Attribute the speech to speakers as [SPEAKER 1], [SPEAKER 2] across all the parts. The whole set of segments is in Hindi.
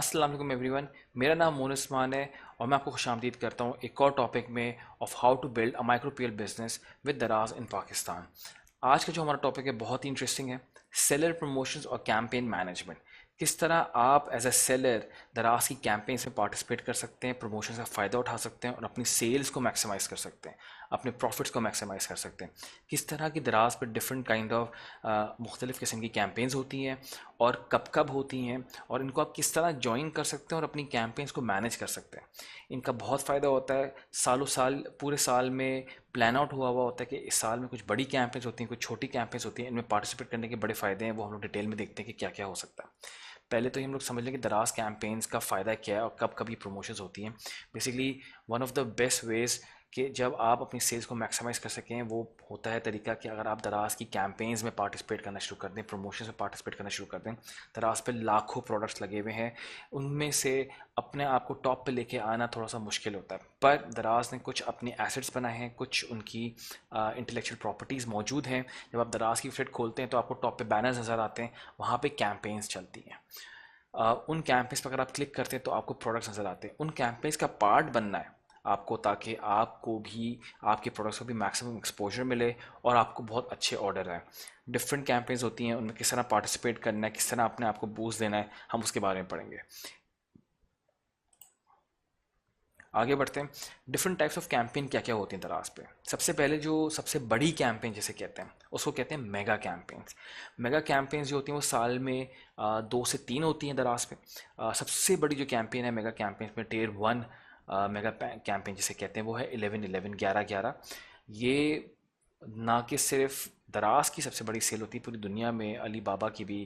[SPEAKER 1] अस्सलाम वालेकुम एवरीवन। मेरा नाम मोन उस्मान है और मैं आपको खुशामदीद करता हूँ एक और टॉपिक में of how to build a micro PL business with Daraz in Pakistan. आज का जो हमारा टॉपिक है बहुत ही इंटरेस्टिंग है। सेलर प्रमोशंस और कैंपेन मैनेजमेंट। किस तरह आप एज अ सेलर दराज की कैंपेन्स में पार्टिसिपेट कर सकते हैं, प्रमोशन का फ़ायदा उठा सकते हैं और अपनी सेल्स को मैक्सिमाइज़ कर सकते हैं, अपने प्रॉफिट्स को मैक्सिमाइज़ कर सकते हैं। किस तरह की दराज पर डिफरेंट काइंड ऑफ मुख्तलिफ़ किस्म की कैंपेन्स होती हैं और कब कब होती हैं और इनको आप किस तरह ज्वाइन कर सकते हैं और अपनी कैंपेन्स को मैनेज कर सकते हैं। इनका बहुत फ़ायदा होता है। सालों साल पूरे साल में प्लान आउट हुआ हुआ होता है कि इस साल में कुछ बड़ी कैंपेन्स होती हैं, कुछ छोटी कैंपेन्स होती हैं। इनमें पार्टिसिपेट करने के बड़े फ़ायदे हैं, वो हम लोग डिटेल में देखते हैं कि क्या क्या हो सकता है। पहले तो हम लोग समझ लें कि दराज कैंपेन्स का फ़ायदा क्या है और कब कब ये प्रमोशंस होती हैं। Basically one of the best ways कि जब आप अपनी सेल्स को मैक्सिमाइज़ कर सकें वो होता है तरीका कि अगर आप दराज की कैंपेन्स में पार्टिसिपेट करना शुरू कर दें, प्रमोशंस में पार्टिसिपेट करना शुरू कर दें। दराज पे लाखों प्रोडक्ट्स लगे हुए हैं, उनमें से अपने आप को टॉप पे लेके आना थोड़ा सा मुश्किल होता है, पर दराज ने कुछ अपने एसेट्स बनाए हैं, कुछ उनकी इंटेलेक्चुअल प्रॉपर्टीज़ मौजूद हैं। जब आप दराज की वेबसाइट खोलते हैं तो आपको टॉप पे बैनर्स नज़र आते हैं, वहाँ पे कैंपेन्स चलती हैं। उन कैंपेन्स पर अगर आप क्लिक करते हैं तो आपको प्रोडक्ट्स नज़र आते हैं। उन कैंपेन्स का पार्ट बनना है आपको, ताकि आपको भी आपके प्रोडक्ट्स को भी मैक्सिमम एक्सपोजर मिले और आपको बहुत अच्छे ऑर्डर आए। डिफरेंट कैंपेन्स होती हैं, उनमें किस तरह पार्टिसिपेट करना है, किस तरह अपने आप को बूस्ट देना है, हम उसके बारे में पढ़ेंगे। आगे बढ़ते हैं। डिफरेंट टाइप्स ऑफ कैंपेन क्या क्या होती हैं दराज पे। सबसे पहले जो सबसे बड़ी कैंपेन जिसे कहते हैं उसको कहते हैं मेगा कैंपेन्स। मेगा कैंपेन्स जो होती हैं वो साल में 2 से 3 होती हैं दराज पे। सबसे बड़ी जो कैंपेन है मेगा कैंपेन में टियर 1 मेगा कैंपेन जिसे कहते हैं वो है 11/11 11/11। ये ना कि सिर्फ दराज की सबसे बड़ी सेल होती है, पूरी दुनिया में अली बाबा की भी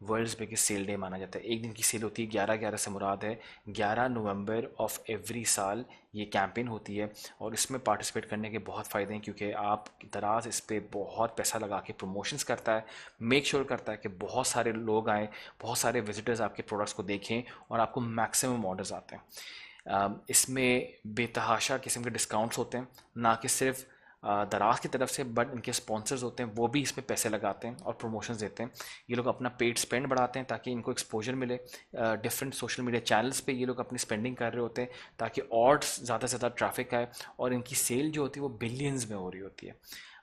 [SPEAKER 1] वर्ल्ड्स बिगेस्ट सेल डे माना जाता है। एक दिन की सेल होती है। 11/11 से मुराद है 11 नवंबर ऑफ एवरी साल ये कैंपेन होती है और इसमें पार्टिसिपेट करने के बहुत फ़ायदे हैं क्योंकि आप दराज इस पर बहुत पैसा लगा के प्रमोशंस करता है, मेक श्योर करता है कि बहुत सारे लोग आएँ, बहुत सारे विजिटर्स आपके प्रोडक्ट्स को देखें और आपको मैक्सिमम ऑर्डर्स आते हैं। इसमें बेतहाशा किस्म के डिस्काउंट्स होते हैं, ना कि सिर्फ दराज की तरफ से बट इनके स्पॉन्सर्स होते हैं वो भी इसमें पैसे लगाते हैं और प्रमोशंस देते हैं। ये लोग अपना पेड स्पेंड बढ़ाते हैं ताकि इनको एक्सपोजर मिले। डिफरेंट सोशल मीडिया चैनल्स पे ये लोग अपनी स्पेंडिंग कर रहे होते हैं ताकि और ज़्यादा से ज़्यादा ट्रैफिक आए और इनकी सेल जो होती है वो बिलियंस में हो रही होती है।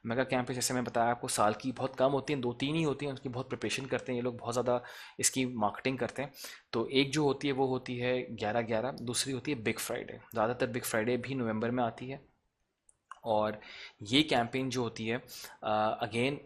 [SPEAKER 1] मेगा कैंप पे जैसे मैं बताया आपको साल की बहुत कम होती हैं, 2-3 ही होती हैं, उसकी बहुत प्रिपरेशन करते हैं ये लोग, बहुत ज़्यादा इसकी मार्केटिंग करते हैं। तो एक जो होती है वो होती है 11/11, दूसरी होती है बिग फ्राइडे। ज़्यादातर बिग फ्राइडे भी नवंबर में आती है और ये कैंपेन जो होती है अगेन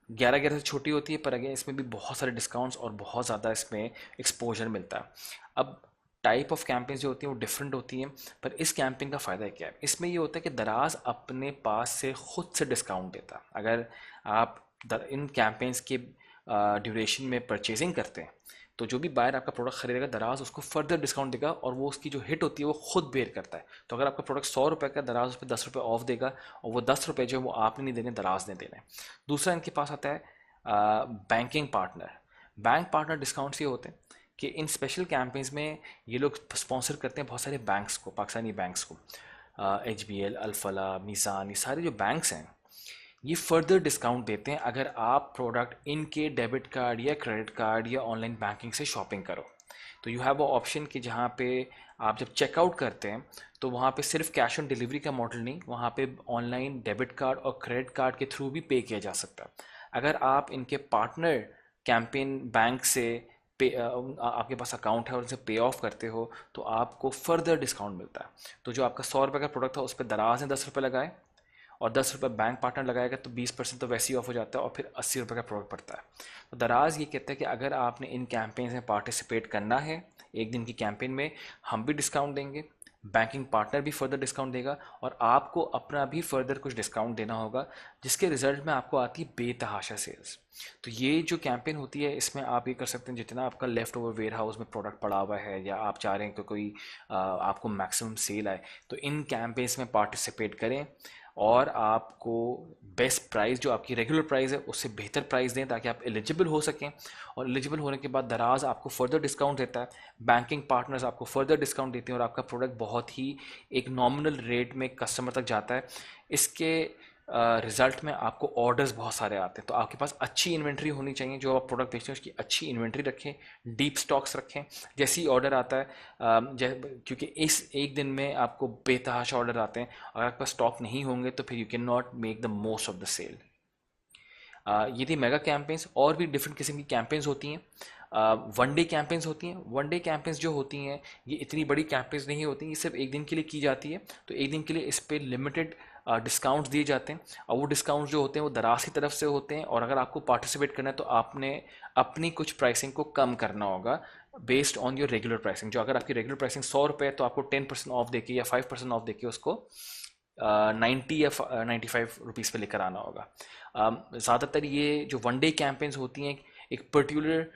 [SPEAKER 1] 11/11 से छोटी होती है, पर अगेन इसमें भी बहुत सारे डिस्काउंट्स और बहुत ज़्यादा इसमें एक्सपोजर मिलता है। अब टाइप ऑफ कैंपेन्स जो होती हैं वो डिफरेंट होती हैं, पर इस कैंपेन का फ़ायदा क्या है? इसमें ये होता है कि दराज अपने पास से ख़ुद से डिस्काउंट देता है। अगर आप इन कैंपेन्स के ड्यूरेशन में परचेजिंग करते हैं तो जो भी बायर आपका प्रोडक्ट खरीदेगा दराज उसको फर्दर डिस्काउंट देगा और वो उसकी जो हिट होती है वो खुद बेयर करता है। तो अगर आपका प्रोडक्ट 100 रुपये का, दराज उस पर 10 रुपये ऑफ देगा और वो 10 रुपये जो है वो आपने नहीं देने, दराज ने देने। दूसरा इनके पास आता है banking partner. Bank partner discounts ये होते हैं कि इन स्पेशल कैंपेन्स में ये लोग स्पॉन्सर करते हैं बहुत सारे बैंक्स को, पाकिस्तानी बैंक्स को। HBL, अल्फला, मीज़ान, ये सारे जो बैंक्स हैं ये फर्दर डिस्काउंट देते हैं अगर आप प्रोडक्ट इनके डेबिट कार्ड या क्रेडिट कार्ड या ऑनलाइन बैंकिंग से शॉपिंग करो। तो यू हैव वो ऑप्शन कि जहाँ पे आप जब चेकआउट करते हैं तो वहाँ पे सिर्फ कैश ऑन डिलीवरी का मॉडल नहीं, वहाँ पे ऑनलाइन डेबिट कार्ड और क्रेडिट कार्ड के थ्रू भी पे किया जा सकता है। अगर आप इनके पार्टनर कैंपेन बैंक से पे आपके पास अकाउंट है और उनसे पे ऑफ करते हो तो आपको फर्दर डिस्काउंट मिलता है। तो जो आपका 100 रुपये का प्रोडक्ट था उस पर दराज ने 10 रुपये लगाए और 10 रुपये बैंक पार्टनर लगाएगा तो 20% तो वैसे ही ऑफ हो जाता है और फिर 80 रुपये का प्रोडक्ट पड़ता है। तो दराज ये कहता है कि अगर आपने इन कैंपेन्स में पार्टिसिपेट करना है एक दिन की कैंपेन में, हम भी डिस्काउंट देंगे, बैंकिंग पार्टनर भी फर्दर डिस्काउंट देगा और आपको अपना भी फर्दर कुछ डिस्काउंट देना होगा, जिसके रिजल्ट में आपको आती है बेतहाशा सेल्स। तो ये जो कैंपेन होती है इसमें आप ये कर सकते हैं जितना आपका लेफ्ट ओवर वेयर हाउस में प्रोडक्ट पड़ा हुआ है या आप चाह रहे हैं कि कोई आपको मैक्सिमम सेल आए तो इन कैंपेन्स में पार्टिसिपेट करें और आपको बेस्ट प्राइस जो आपकी रेगुलर प्राइस है उससे बेहतर प्राइस दें ताकि आप एलिजिबल हो सकें। और एलिजिबल होने के बाद दराज आपको फर्दर डिस्काउंट देता है, बैंकिंग पार्टनर्स आपको फर्दर डिस्काउंट देते हैं और आपका प्रोडक्ट बहुत ही एक नॉमिनल रेट में कस्टमर तक जाता है। इसके रिजल्ट में आपको ऑर्डर्स बहुत सारे आते हैं। तो आपके पास अच्छी इन्वेंट्री होनी चाहिए, जो आप प्रोडक्ट बेचते हैं उसकी अच्छी इन्वेंट्री रखें, डीप स्टॉक्स रखें। जैसे ही ऑर्डर आता है क्योंकि इस एक दिन में आपको बेतहाशा ऑर्डर आते हैं, अगर आपके पास स्टॉक नहीं होंगे तो फिर you can not make the most of the sale. ये थी मेगा कैंपेन्स। और भी डिफरेंट किस्म की कैंपेन्स होती हैं। वन डे कैंपेन्स होती हैं। वन डे कैंपेन्स जो होती हैं ये इतनी बड़ी कैंपेन्स नहीं होती, ये सिर्फ एक दिन के लिए की जाती है। तो एक दिन के लिए इस पर लिमिटेड डिस्काउंट्स दिए जाते हैं, और वो डिस्काउंट्स जो होते हैं वो दराज की तरफ से होते हैं। और अगर आपको पार्टिसिपेट करना है तो आपने अपनी कुछ प्राइसिंग को कम करना होगा based on your regular pricing. जो अगर आपकी रेगुलर प्राइसिंग 100 रुपये है तो आपको 10% ऑफ देके या 5% ऑफ देके उसको 90 या 95 रुपीज़ पे लेकर आना होगा। ज़्यादातर ये जो वन डे कैंपेन्स होती हैं एक पर्टिकुलर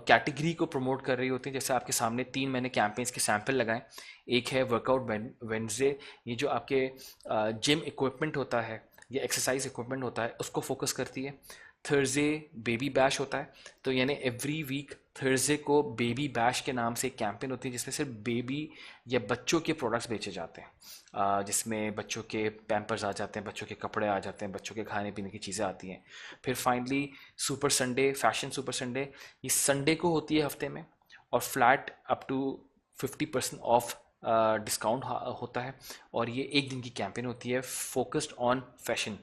[SPEAKER 1] कैटेगरी को प्रमोट कर रही होती हैं। जैसे आपके सामने 3 मैंने कैंपेन्स के सैंपल लगाए। एक है वर्कआउट वेंसडे, ये जो आपके जिम इक्विपमेंट होता है या एक्सरसाइज इक्विपमेंट होता है उसको फोकस करती है। थर्सडे बेबी बैश होता है, तो यानी एवरी वीक थर्सडे को बेबी बैश के नाम से एक कैंपेन होती है जिसमें सिर्फ बेबी या बच्चों के प्रोडक्ट्स बेचे जाते हैं। जिसमें बच्चों के पैम्पर्स आ जाते हैं, बच्चों के कपड़े आ जाते हैं, बच्चों के खाने पीने की चीज़ें आती हैं। फिर finally super Sunday, fashion super Sunday, ये संडे को होती है हफ्ते में, और flat up to 50% off discount होता है। और ये एक दिन की कैंपेन होती है फोकस्ड ऑन फैशन।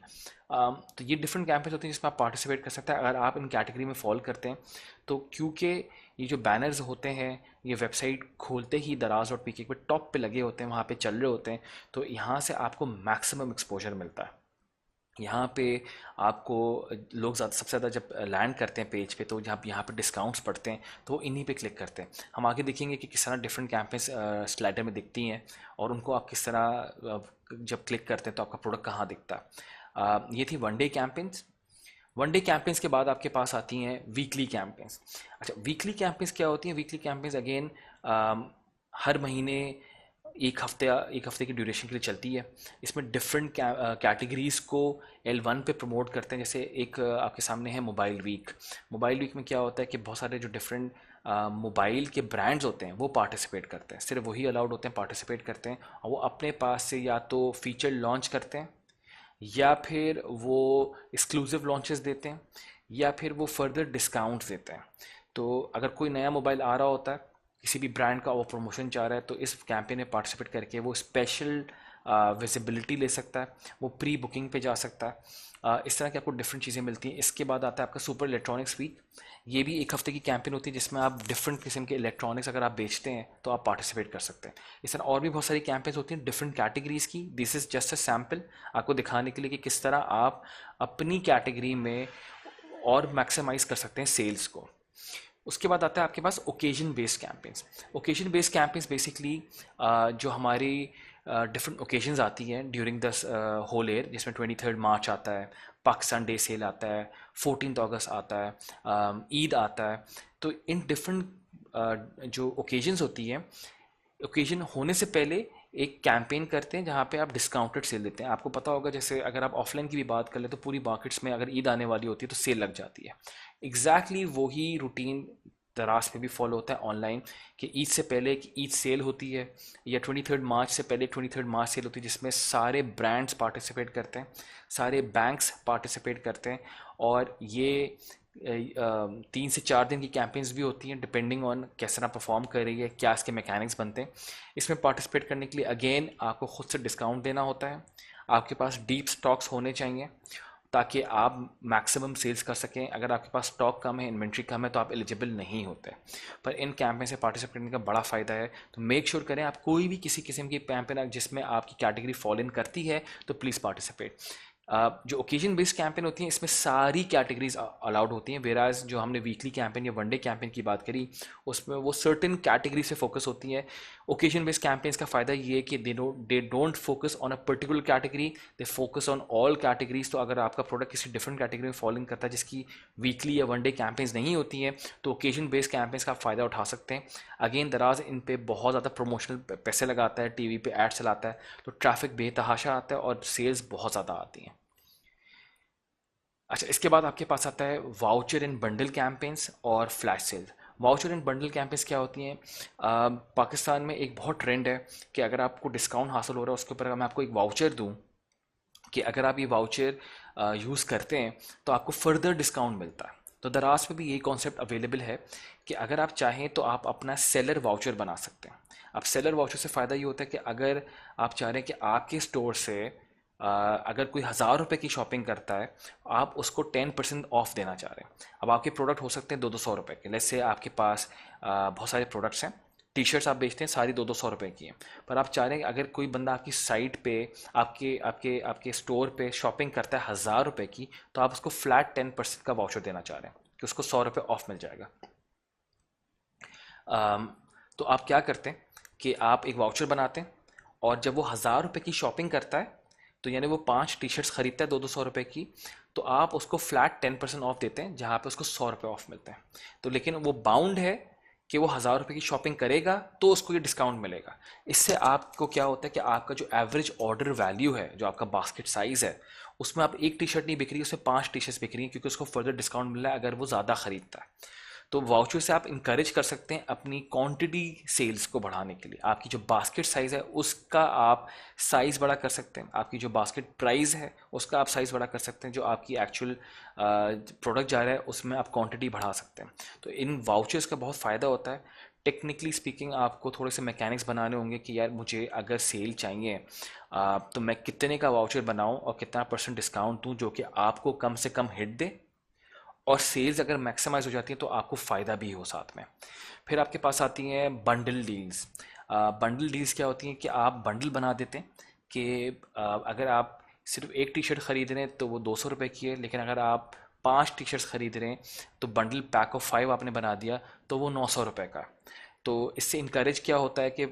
[SPEAKER 1] तो ये डिफरेंट कैंपेन होती हैं जिसमें आप पार्टिसिपेट कर सकते हैं अगर आप इन कैटेगरी में फॉल करते हैं। तो क्योंकि ये जो बैनर्स होते हैं ये वेबसाइट खोलते ही दराज डॉट पीके पे टॉप पे लगे होते हैं, वहाँ पे चल रहे होते हैं, तो यहाँ से आपको मैक्सिमम एक्सपोजर मिलता है। यहाँ पे आपको लोग ज़्यादा सबसे ज़्यादा जब लैंड करते हैं पेज पे तो जहाँ यहाँ पे डिस्काउंट्स पड़ते हैं तो वो इन्हीं पे क्लिक करते हैं। हम आगे देखेंगे कि किस तरह डिफरेंट कैंपेन्स स्लाइडर में दिखती हैं और उनको आप किस तरह जब क्लिक करते हैं तो आपका प्रोडक्ट कहाँ दिखता है। ये थी one day campaigns. One day campaigns के बाद आपके पास आती हैं वीकली कैंपेन्स। अच्छा, वीकली कैंपेन्स क्या होती हैं? वीकली कैंपेन्स अगेन हर महीने एक हफ्ते की ड्यूरेशन के लिए चलती है। इसमें डिफरेंट कैटेगरीज़ को L1 पे प्रमोट करते हैं। जैसे एक आपके सामने है मोबाइल वीक। मोबाइल वीक में क्या होता है कि बहुत सारे जो डिफरेंट मोबाइल के ब्रांड्स होते हैं वो पार्टिसिपेट करते हैं, सिर्फ वही अलाउड होते हैं पार्टिसिपेट करते हैं, और वो अपने पास से या तो फीचर लॉन्च करते हैं या फिर वो एक्सक्लूसिव लॉन्चेस देते हैं या फिर वो फर्दर डिस्काउंट्स देते हैं। तो अगर कोई नया मोबाइल आ रहा होता है, किसी भी ब्रांड का वो प्रमोशन चाह रहा है, तो इस कैंपेन में पार्टिसिपेट करके वो स्पेशल विजिबिलिटी ले सकता है, वो प्री बुकिंग पे जा सकता है। इस तरह की आपको डिफरेंट चीज़ें मिलती हैं। इसके बाद आता है आपका सुपर इलेक्ट्रॉनिक्स वीक। ये भी एक हफ्ते की कैंपेन होती है जिसमें आप डिफरेंट किस्म के इलेक्ट्रॉनिक्स अगर आप बेचते हैं तो आप पार्टिसिपेट कर सकते हैं। इस तरह और भी बहुत सारी कैंपेन्स होती हैं डिफरेंट कैटेगरीज़ की। This is just a sample आपको दिखाने के लिए कि किस तरह आप अपनी कैटेगरी में और मैक्सिमाइज कर सकते हैं सेल्स को। उसके बाद आता है आपके पास occasion based campaigns. Occasion based campaigns basically जो हमारी डिफरेंट ओकेजन्स आती हैं ड्यूरिंग द होल ईयर, जिसमें 23 मार्च आता है, पाकिस्तान डे सेल आता है, 14 अगस्त आता है, ईद आता है। तो इन डिफरेंट जो ओकेजन्स होती हैं, ओकेजन होने से पहले एक कैंपेन करते हैं जहाँ पे आप डिस्काउंटेड सेल देते हैं। आपको पता होगा जैसे अगर आप ऑफलाइन की भी बात कर ले तो पूरी मार्केट्स में अगर ईद आने वाली होती है तो सेल लग जाती है। एग्जैक्टली वही रूटीन दराज पे भी फॉलो होता है ऑनलाइन, कि ईद से पहले एक ईद सेल होती है या 23 मार्च से पहले 23 मार्च सेल होती है जिसमें सारे ब्रांड्स पार्टिसिपेट करते हैं, सारे बैंक्स पार्टिसिपेट करते हैं। और ये 3 से 4 दिन की कैंपेन्स भी होती हैं डिपेंडिंग ऑन कैसे ना परफॉर्म कर रही है, क्या इसके मैकेनिक्स बनते हैं। इसमें पार्टिसिपेट करने के लिए अगेन आपको खुद से डिस्काउंट देना होता है, आपके पास डीप स्टॉक्स होने चाहिए ताकि आप मैक्सिमम सेल्स कर सकें। अगर आपके पास स्टॉक कम है, इन्वेंट्री कम है, तो आप एलिजिबल नहीं होते। पर इन कैंपेन से पार्टिसिपेट करने का बड़ा फ़ायदा है। तो मेक श्योर करें आप कोई भी किसी किस्म की कैंपेन जिसमें आपकी कैटेगरी फॉल इन करती है तो प्लीज़ पार्टिसिपेट। जो ओकेजन बेस्ड कैंपेन होती हैं इसमें सारी कैटेगरीज अलाउड होती हैं, वेराज जो हमने वीकली कैंपेन या वनडे कैंपेन की बात करी उसमें वो सर्टेन कैटेगरी से फोकस होती हैं। ओकेजन बेस्ड कैंपेन्स का फ़ायदा ये है कि they don't focus on a particular category, they focus on all categories. तो अगर आपका प्रोडक्ट किसी डिफरेंट कैटेगरी में फॉलोइंग करता है जिसकी वीकली या वनडे कैंपेन्स नहीं होती हैं तो ओकेजन बेस्ड कैंपेन्स का फ़ायदा उठा सकते हैं। अगेन दराज इन पे बहुत ज़्यादा प्रमोशनल पैसे लगाता है, टीवी पे एड चलाता है, तो ट्रैफिक बेतहाशा आता है और सेल्स बहुत ज़्यादा आती हैं। अच्छा, इसके बाद आपके पास आता है वाउचर एंड बंडल कैंपेन्स और flash sales. Voucher and bundle campaigns क्या होती हैं? पाकिस्तान में एक बहुत ट्रेंड है कि अगर आपको डिस्काउंट हासिल हो रहा है उसके ऊपर अगर मैं आपको एक वाउचर दूं कि अगर आप ये वाउचर यूज़ करते हैं तो आपको फर्दर डिस्काउंट मिलता है। तो दराज पे भी यही कॉन्सेप्ट अवेलेबल है कि अगर आप चाहें तो आप अपना सेलर वाउचर बना सकते हैं। अब सेलर वाउचर से फ़ायदा ये होता है कि अगर आप चाह रहे हैं कि आपके स्टोर से अगर कोई 1,000 रुपये की शॉपिंग करता है, आप उसको 10% ऑफ देना चाह रहे हैं। अब आपके प्रोडक्ट हो सकते हैं 200-200 रुपये के। लेट्स से आपके पास बहुत सारे प्रोडक्ट्स हैं, टी शर्ट्स आप बेचते हैं सारी 200-200 रुपये की हैं, पर आप चाह रहे हैं कि अगर कोई बंदा आपकी साइट पे आपके आपके आपके स्टोर पे शॉपिंग करता है 1,000 रुपये की, तो आप उसको फ्लैट 10% का वाउचर देना चाह रहे हैं कि उसको 100 रुपये ऑफ मिल जाएगा। अम, तो आप क्या करते हैं कि आप एक वाउचर बनाते हैं, और जब वो 1,000 रुपये की शॉपिंग करता है, तो यानी वो 5 टी शर्ट्स खरीदता है 200-200 रुपये की, तो आप उसको फ्लैट 10% ऑफ देते हैं, जहाँ पे उसको 100 रुपये ऑफ मिलते हैं। तो लेकिन वो बाउंड है कि वो 1,000 रुपये की शॉपिंग करेगा तो उसको ये डिस्काउंट मिलेगा। इससे आपको क्या होता है कि आपका जो एवरेज ऑर्डर वैल्यू है, जो आपका बास्केट साइज़ है, उसमें आप एक टी शर्ट नहीं बिक रही, उसमें 5 टी शर्ट्स बिक रही हैं, क्योंकि उसको फर्दर डिस्काउंट मिल रहा है अगर वो ज़्यादा खरीदता है। तो वाउचर से आप इंकरेज कर सकते हैं अपनी क्वांटिटी सेल्स को बढ़ाने के लिए। आपकी जो बास्केट साइज़ है उसका आप साइज़ बड़ा कर सकते हैं, आपकी जो बास्केट प्राइस है उसका आप साइज़ बड़ा कर सकते हैं, जो आपकी एक्चुअल प्रोडक्ट जा रहा है उसमें आप क्वांटिटी बढ़ा सकते हैं। तो इन वाउचर्स का बहुत फ़ायदा होता है। टेक्निकली स्पीकिंग आपको थोड़े से मैकेनिक्स बनाने होंगे कि यार मुझे अगर सेल चाहिए, तो मैं कितने का वाउचर बनाऊं और कितना परसेंट डिस्काउंट दूं जो कि आपको कम से कम हिट दे, और सेल्स अगर मैक्सिमाइज हो जाती है तो आपको फ़ायदा भी हो साथ में। फिर आपके पास आती हैं बंडल डील्स। बंडल डील्स क्या होती हैं कि आप बंडल बना देते हैं कि अगर आप सिर्फ एक टी शर्ट ख़रीद रहे हैं तो वो 200 रुपये की है, लेकिन अगर आप 5 टी शर्ट्स ख़रीद रहे हैं तो बंडल पैक ऑफ 5 आपने बना दिया तो वो 900 रुपये का। तो इससे इनकरेज क्या होता है कि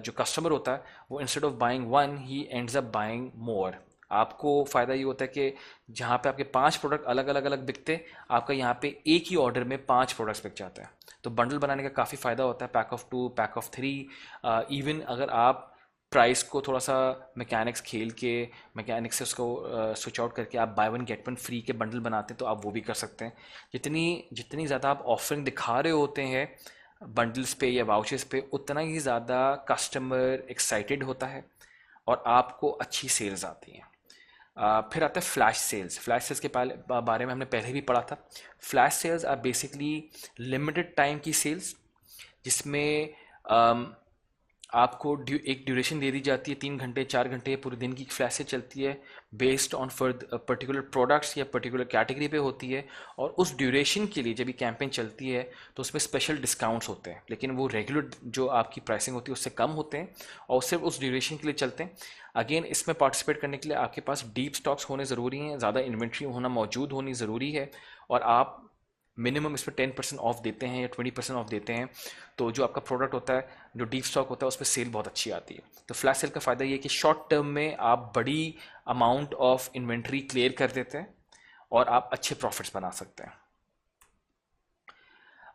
[SPEAKER 1] जो कस्टमर होता है वो इंस्टेड ऑफ बाइंग वन ही एंड्स अप बाइंग मोर। आपको फ़ायदा ये होता है कि जहाँ पे आपके 5 प्रोडक्ट अलग अलग अलग बिकते, आपका यहाँ पे एक ही ऑर्डर में 5 प्रोडक्ट्स बिक जाते हैं। तो बंडल बनाने का काफ़ी फ़ायदा होता है, pack of 2, pack of 3। Even अगर आप प्राइस को थोड़ा सा मैकेनिक्स खेल के, मैकेनिक्स से उसको स्विच आउट करके आप by one get one free के बंडल बनाते हैं तो आप वो भी कर सकते हैं। जितनी जितनी ज़्यादा आप ऑफरिंग दिखा रहे होते हैं बंडल्स पे या वाउचर्स पे, उतना ही ज़्यादा कस्टमर एक्साइटेड होता है और आपको अच्छी सेल्स आती हैं। फिर आता है फ्लैश सेल्स। फ्लैश सेल्स के बारे में हमने पहले भी पढ़ा था। Flash sales are basically limited time की सेल्स, जिसमें आपको एक ड्यूरेशन दे दी जाती है, 3 घंटे 4 घंटे पूरे दिन की फ्लैश सेल चलती है, based on for particular products या पर्टिकुलर कैटेगरी पे होती है। और उस ड्यूरेशन के लिए जब ये कैंपेन चलती है तो उसमें स्पेशल डिस्काउंट्स होते हैं, लेकिन वो रेगुलर जो आपकी प्राइसिंग होती है उससे कम होते हैं और सिर्फ उस ड्यूरेशन के लिए चलते हैं। अगेन इसमें पार्टिसिपेट करने के लिए आपके पास डीप स्टॉक्स होने ज़रूरी हैं, ज़्यादा इन्वेंट्री होना मौजूद होनी ज़रूरी है, और आप मिनिमम इसमें 10% ऑफ देते हैं या 20% ऑफ देते हैं। तो जो आपका प्रोडक्ट होता है, जो डीप स्टॉक होता है, उस पर सेल बहुत अच्छी आती है। तो फ्लैश सेल का फ़ायदा ये है कि शॉर्ट टर्म में आप बड़ी अमाउंट ऑफ इन्वेंट्री क्लियर कर देते हैं और आप अच्छे प्रॉफिट्स बना सकते हैं।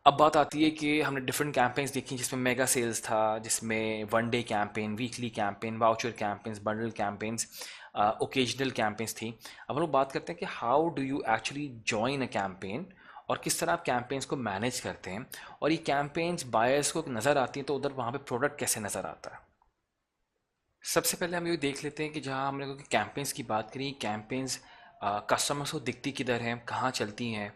[SPEAKER 1] अब बात आती है कि हमने डिफरेंट कैंपेन्स देखी, जिसमें मेगा सेल्स था, जिसमें one day campaign, weekly campaign, voucher campaigns, bundle campaigns, occasional campaigns थी। अब हम लोग बात करते हैं कि how do you actually join a campaign, और किस तरह आप कैंपेन्स को मैनेज करते हैं, और ये कैंपेन्स बायर्स को नज़र आती हैं तो उधर वहाँ पे प्रोडक्ट कैसे नज़र आता है। सबसे पहले हम ये देख लेते हैं कि जहाँ हमने कैंपेन्स की बात करी, कैंपेन्स कस्टमर्स को दिखती किधर हैं, कहाँ चलती हैं,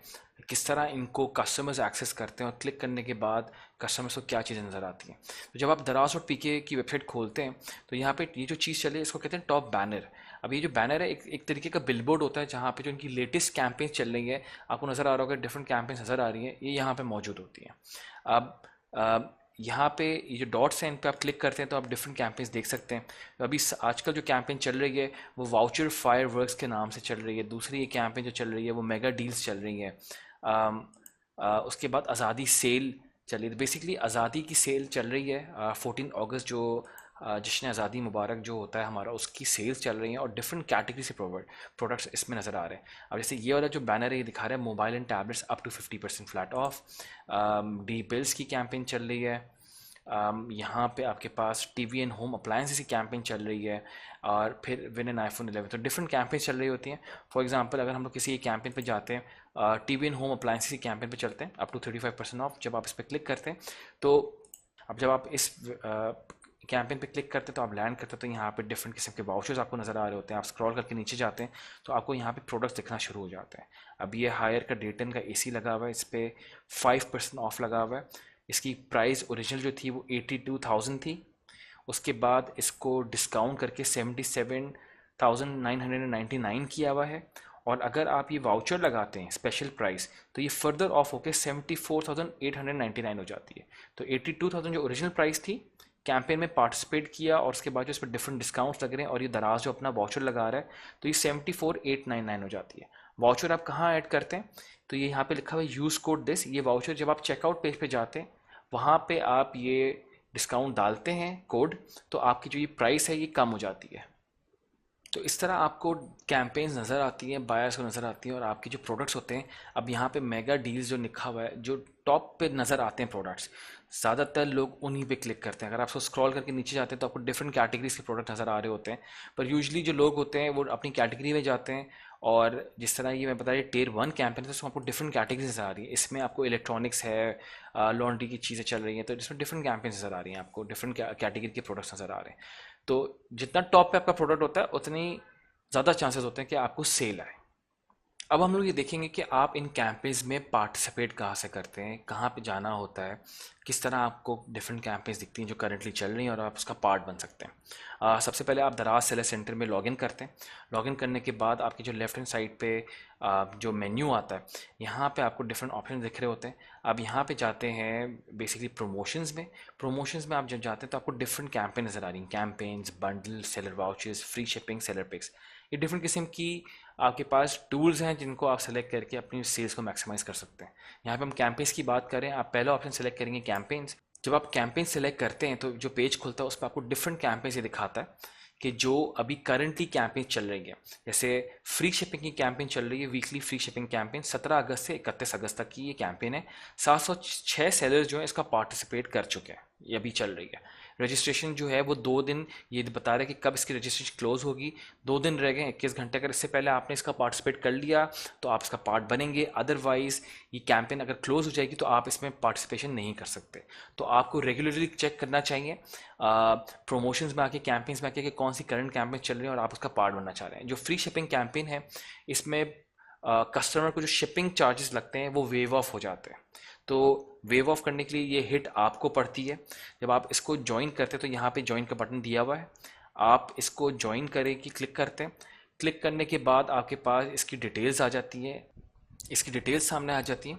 [SPEAKER 1] किस तरह इनको कस्टमर्स एक्सेस करते हैं, और क्लिक करने के बाद कस्टमर्स को क्या चीज़ें नज़र आती हैं। तो जब आप दराज और पीके की वेबसाइट खोलते हैं तो यहाँ पे ये जो चीज़ चली है इसको कहते हैं टॉप बैनर। अब ये जो बैनर है एक तरीके का बिलबोर्ड होता है, जहाँ पे जो इनकी लेटेस्ट कैंपेन्स चल रही है, आपको नज़र आ रहा होगा डिफरेंट कैंपेन्स नज़र आ रही हैं, ये यहाँ पर मौजूद होती हैं। अब यहाँ पे ये जो डॉट्स हैं इन पे आप क्लिक करते हैं तो आप डिफरेंट कैंपेन्स देख सकते हैं। तो अभी आजकल जो कैंपेन चल रही है वो वाउचर फायर वर्क्स के नाम से चल रही है। दूसरी ये कैंपेन जो चल रही है वो मेगा डील्स चल रही है। उसके बाद आज़ादी सेल चल रही है। बेसिकली आज़ादी की सेल चल रही है, 14 अगस्त जो जश्न आज़ादी मुबारक जो होता है हमारा, उसकी सेल्स चल रही हैं और डिफरेंट कैटेगरी से प्रोडक्ट्स इसमें नज़र आ रहे हैं। अब जैसे ये वाला जो बैनर है ये दिखा रहा है mobile and tablets up to 50% flat off. डी बिल्स की कैंपेन चल रही है। यहाँ पे आपके पास टीवी एंड होम अप्लायंसेस की कैंपेन चल रही है, और फिर विन एन आईफोन 11। तो डिफरेंट कैंपेन चल रही होती हैं। फॉर एग्जांपल अगर हम लोग किसी कैंपेन पे जाते हैं, टीवी एंड होम अप्लायंसेस की कैंपेन पे चलते हैं, अप टू 35% ऑफ, जब आप इस पर क्लिक करते हैं तो अब जब आप इस कैंपेन पे क्लिक करते हैं तो आप लैंड करते हैं तो यहाँ पे डिफरेंट किस्म के वाउचर्स आपको नज़र आ रहे होते हैं। आप स्क्रॉल करके नीचे जाते हैं तो आपको यहाँ पे प्रोडक्ट्स दिखना शुरू हो जाते हैं। अब ये हायर का डेटन का एसी लगा हुआ है, इस पर 5% ऑफ लगा हुआ है। इसकी प्राइस ओरिजिनल जो थी वो 82,000 थी, उसके बाद इसको डिस्काउंट करके 77,999 किया हुआ है। और अगर आप ये वाउचर लगाते हैं स्पेशल प्राइस तो ये फर्दर ऑफ होकर 74,899 हो जाती है। तो 82,000 जो ओरिजिनल प्राइस थी, कैंपेन में पार्टिसिपेट किया और उसके बाद जो इस पर डिफरेंट डिस्काउंट्स लग रहे हैं और ये दराज जो अपना वाउचर लगा रहा है तो ये 74,899 हो जाती है। वाउचर आप कहाँ ऐड करते हैं तो ये यहाँ पे लिखा हुआ है यूज़ कोड दिस। ये वाउचर जब आप चेकआउट पेज पे जाते हैं वहाँ पे आप ये डिस्काउंट डालते हैं कोड, तो आपकी जो ये प्राइस है ये कम हो जाती है। तो इस तरह आपको कैंपेन्स नज़र आती हैं, बायर्स को नज़र आती हैं और आपके जो प्रोडक्ट्स होते हैं, अब यहाँ पे मेगा डील्स जो लिखा हुआ है, जो टॉप पे नज़र आते हैं प्रोडक्ट्स, ज़्यादातर लोग उन्हीं पे क्लिक करते हैं। अगर आप उसको स्क्रॉल करके नीचे जाते हैं तो आपको डिफरेंट कैटेगरीज के प्रोडक्ट नज़र आ रहे होते हैं, पर यूजुअली जो लोग होते हैं वो अपनी कैटेगरी में जाते हैं। और जिस तरह ये मैं बताया टियर 1 कैंपेन है तो उसमें आपको डिफरेंट कैटेगरीज नज़र आ रही है। इसमें आपको इलेक्ट्रॉनिक्स है, लॉन्ड्री की चीज़ें चल रही हैं, तो इसमें डिफरेंट कैंपेन नज़र आ रही हैं, आपको डिफरेंट कैटेगरी के प्रोडक्ट्स नज़र आ रहे हैं। तो जितना टॉप पे आपका प्रोडक्ट होता है उतनी ज़्यादा चांसेस होते हैं कि आपको सेल आए। अब हम लोग ये देखेंगे कि आप इन कैंपेन्स में पार्टिसिपेट कहाँ से करते हैं, कहाँ पे जाना होता है, किस तरह आपको डिफरेंट कैंपेन्स दिखती हैं जो करंटली चल रही हैं और आप उसका पार्ट बन सकते हैं। सबसे पहले आप दराज सेलर सेंटर में लॉगिन करते हैं। लॉगिन करने के बाद आपकी जो लेफ्ट हैंड साइड पे जो मेन्यू आता है, यहाँ पे आपको डिफरेंट ऑप्शन दिख रहे होते हैं। अब यहाँ पे जाते हैं बेसिकली प्रमोशंस में। प्रमोशंस में आप जब जाते हैं तो आपको डिफरेंट कैंपेन नज़र आ रही हैं, campaigns, bundle, seller vouchers, free shipping, seller picks. ये डिफरेंट किस्म की आपके पास टूल्स हैं जिनको आप सेलेक्ट करके अपनी सेल्स को मैक्सिमाइज़ कर सकते हैं। यहाँ पे हम कैंपेन्स की बात करें, आप पहला ऑप्शन सेलेक्ट करेंगे कैंपेन्स। जब आप कैंपेन सेलेक्ट करते हैं तो जो पेज खुलता है उस पर आपको डिफरेंट कैंपेन्स ये दिखाता है कि जो अभी करंटली कैंपेन चल रही है। जैसे फ्री शिपिंग की कैंपेन चल रही है, वीकली फ्री शिपिंग कैंपेन 17 अगस्त से 31 अगस्त तक की ये कैंपेन है। 706 सेलर्स जो हैं इसका पार्टिसिपेट कर चुके हैं, ये अभी चल रही है। रजिस्ट्रेशन जो है वो 2 दिन, ये बता रहा है कि कब इसकी रजिस्ट्रेशन क्लोज होगी। 2 दिन रह गए, 21 घंटे। अगर इससे पहले आपने इसका पार्टिसिपेट कर लिया तो आप इसका पार्ट बनेंगे, अदरवाइज ये कैंपेन अगर क्लोज हो जाएगी तो आप इसमें पार्टिसिपेशन नहीं कर सकते। तो आपको रेगुलरली चेक करना चाहिए प्रमोशंस में आके, कैंपेन्स में आके कि कौन सी करंट कैंपेन चल रही है और आप उसका पार्ट बनना चाह रहे हैं। जो फ्री शिपिंग कैंपेन है इसमें कस्टमर को जो शिपिंग चार्जेस लगते हैं वो वेव ऑफ हो जाते हैं। तो वेव ऑफ करने के लिए ये हिट आपको पड़ती है। जब आप इसको ज्वाइन करते हैं तो यहाँ पे ज्वाइन का बटन दिया हुआ है, आप इसको ज्वाइन करें कि क्लिक करते हैं। क्लिक करने के बाद आपके पास इसकी डिटेल्स आ जाती हैं, इसकी डिटेल्स सामने आ जाती हैं।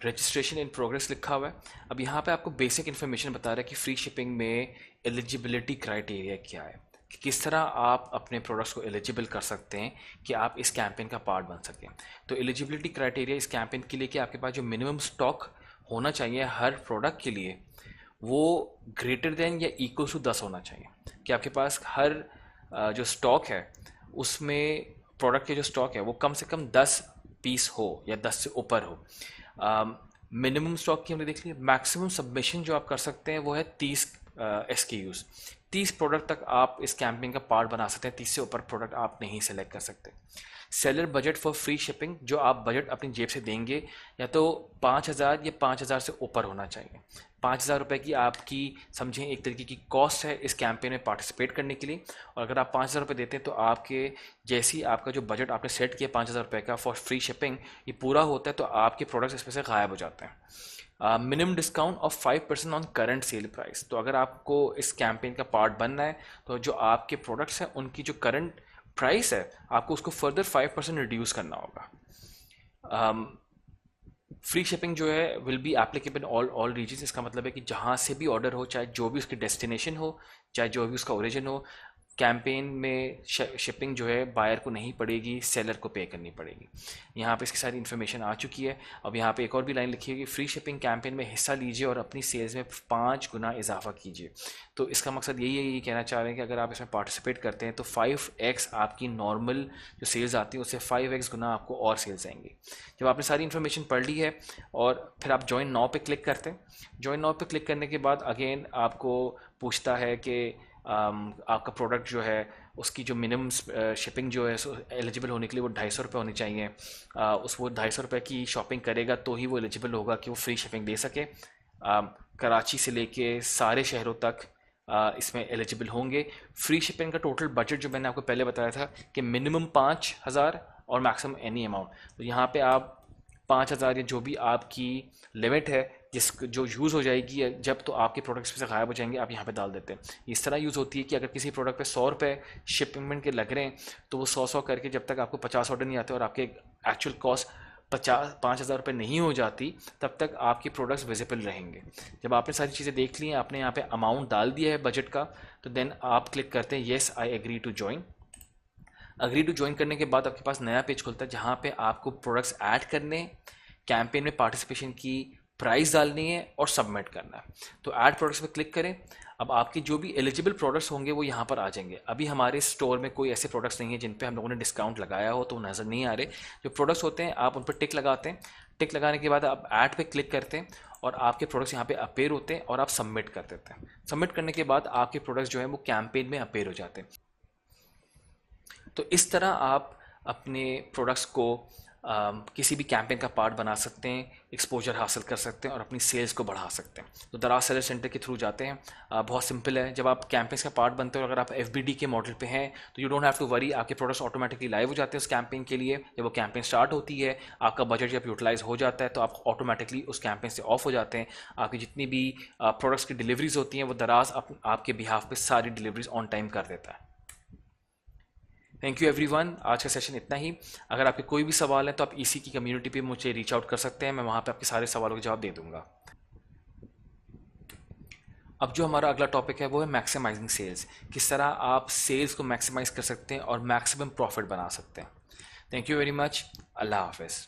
[SPEAKER 1] रजिस्ट्रेशन इन प्रोग्रेस लिखा हुआ है। अब यहाँ पे आपको बेसिक इन्फॉर्मेशन बता रहा है कि फ्री शिपिंग में एलिजिबिलिटी क्राइटेरिया क्या है, कि किस तरह आप अपने प्रोडक्ट्स को एलिजिबल कर सकते हैं कि आप इस कैंपेन का पार्ट बन सकें। तो एलिजिबिलिटी क्राइटेरिया इस कैंपेन के लिए कि आपके पास जो मिनिमम स्टॉक होना चाहिए हर प्रोडक्ट के लिए वो ग्रेटर देन या इक्वल टू 10 होना चाहिए। कि आपके पास हर जो स्टॉक है उसमें प्रोडक्ट के जो स्टॉक है वो कम से कम 10 पीस हो या 10 से ऊपर हो। मिनिमम स्टॉक की हमने देख ली। मैक्सिमम सबमिशन जो आप कर सकते हैं वो है 30 SKUs। 30 प्रोडक्ट तक आप इस कैंपेन का पार्ट बना सकते हैं, 30 से ऊपर प्रोडक्ट आप नहीं सेलेक्ट कर सकते। Seller budget for free shipping, जो आप बजट अपनी जेब से देंगे या तो 5,000 या 5,000 से ऊपर होना चाहिए। 5,000 रुपये की आपकी समझें एक तरीके की कॉस्ट है इस कैंपेन में पार्टिसिपेट करने के लिए। और अगर आप 5,000 रुपये देते हैं तो आपके जैसी आपका जो बजट आपने सेट किया 5,000 रुपये का फॉर फ्री शिपिंग, ये पूरा होता है तो आपके प्रोडक्ट्स इसमें से गायब हो जाते हैं। Minimum discount of 5% on current sale price. तो अगर आपको इस कैंपेन का पार्ट बनना है तो जो आपके प्रोडक्ट्स हैं उनकी जो करंट प्राइस है आपको उसको फर्दर 5% रिड्यूस करना होगा। फ्री शिपिंग जो है will be applicable all regions. इसका मतलब है कि जहाँ से भी ऑर्डर हो, चाहे जो भी उसकी डेस्टिनेशन हो, चाहे जो भी उसका ओरिजिन हो, कैंपेन में शिपिंग जो है बायर को नहीं पड़ेगी, सेलर को पे करनी पड़ेगी। यहाँ पे इसकी सारी इन्फॉर्मेशन आ चुकी है। अब यहाँ पे एक और भी लाइन लिखी है कि फ्री शिपिंग कैंपेन में हिस्सा लीजिए और अपनी सेल्स में 5 गुना इजाफा कीजिए। तो इसका मकसद यही है, ये कहना चाह रहे हैं कि अगर आप इसमें पार्टिसिपेट करते हैं तो 5x आपकी नॉर्मल जो सेल्स आती है उससे 5x गुना आपको और सेल्स आएंगी। जब आपने सारी इन्फॉर्मेशन पढ़ ली है और फिर आप ज्वाइन नाउ पे क्लिक करते हैं। ज्वाइन नाउ पे क्लिक करने के बाद अगेन आपको पूछता है कि आपका प्रोडक्ट जो है उसकी जो मिनिमम शिपिंग जो है एलिजिबल होने के लिए वो 250 रुपये होनी चाहिए। वो 250 रुपये की शॉपिंग करेगा तो ही वो एलिजिबल होगा कि वो फ्री शिपिंग दे सके। कराची से लेके सारे शहरों तक इसमें एलिजिबल होंगे। फ्री शिपिंग का टोटल बजट जो मैंने आपको पहले बताया था कि मिनिमम 5,000 और मैक्सिमम एनी अमाउंट, तो यहाँ पे आप 5,000 या जो भी आपकी लिमिट है जिस जो यूज़ हो जाएगी जब, तो आपके प्रोडक्ट्स में से गायब हो जाएंगे, आप यहाँ पे डाल देते हैं। इस तरह यूज़ होती है कि अगर किसी प्रोडक्ट पे 100 रुपये शिपमेंट के लग रहे हैं तो वो 100 करके जब तक आपको 50 ऑर्डर नहीं आते और आपके एक्चुअल कॉस्ट 5,000 रुपये नहीं हो जाती, तब तक आपके प्रोडक्ट्स विजिबल रहेंगे। जब आपने सारी चीज़ें देख ली हैं, आपने यहाँ पे अमाउंट डाल दिया है बजट का, तो देन आप क्लिक करते हैं yes I agree to join. Agree to join करने के बाद आपके पास नया पेज खुलता है जहाँ पे आपको प्रोडक्ट्स ऐड करने, कैंपेन में पार्टिसिपेशन की प्राइस डालनी है और सबमिट करना है। तो ऐड प्रोडक्ट्स पे क्लिक करें। अब आपके जो भी एलिजिबल प्रोडक्ट्स होंगे वो यहाँ पर आ जाएंगे। अभी हमारे स्टोर में कोई ऐसे प्रोडक्ट्स नहीं है जिन पे हम लोगों ने डिस्काउंट लगाया हो, तो वो नज़र नहीं आ रहे। जो प्रोडक्ट्स होते हैं आप उन पर टिक लगाते हैं। टिक लगाने के बाद आप ऐड पे क्लिक करते हैं और आपके प्रोडक्ट्स यहाँ पे अपेयर होते हैं और आप सबमिट कर देते हैं। सबमिट करने के बाद आपके प्रोडक्ट्स जो है वो कैंपेन में अपेयर हो जाते हैं। तो इस तरह आप अपने प्रोडक्ट्स को किसी भी कैंपेन का पार्ट बना सकते हैं, एक्सपोजर हासिल कर सकते हैं और अपनी सेल्स को बढ़ा सकते हैं। तो दराज सेलर सेंटर के थ्रू जाते हैं। बहुत सिंपल है। जब आप कैंपेन्स का पार्ट बनते हो, अगर आप FBD के मॉडल पे हैं तो you don't have to worry, आपके प्रोडक्ट्स ऑटोमेटिकली लाइव हो जाते हैं उस कैंपेन के लिए। जब वो कैंपेन स्टार्ट होती है, आपका बजट जब यूटिलाइज हो जाता है तो आप ऑटोमेटिकली उस कैंपेन से ऑफ हो जाते हैं। आपकी जितनी भी प्रोडक्ट्स की डिलीवरीज होती हैं वो दराज आपके बिहाफ पे सारी डिलीवरीज ऑन टाइम कर देता है। Thank you everyone. आज का सेशन इतना ही। अगर आपके कोई भी सवाल है तो आप इसी की कम्युनिटी पे मुझे रीच आउट कर सकते हैं, मैं वहाँ पे आपके सारे सवालों के जवाब दे दूंगा। अब जो हमारा अगला टॉपिक है वो है मैक्सिमाइजिंग सेल्स। किस तरह आप सेल्स को मैक्सिमाइज कर सकते हैं और मैक्सिमम प्रॉफिट बना सकते हैं। Thank you very much. अल्लाह हाफिज़।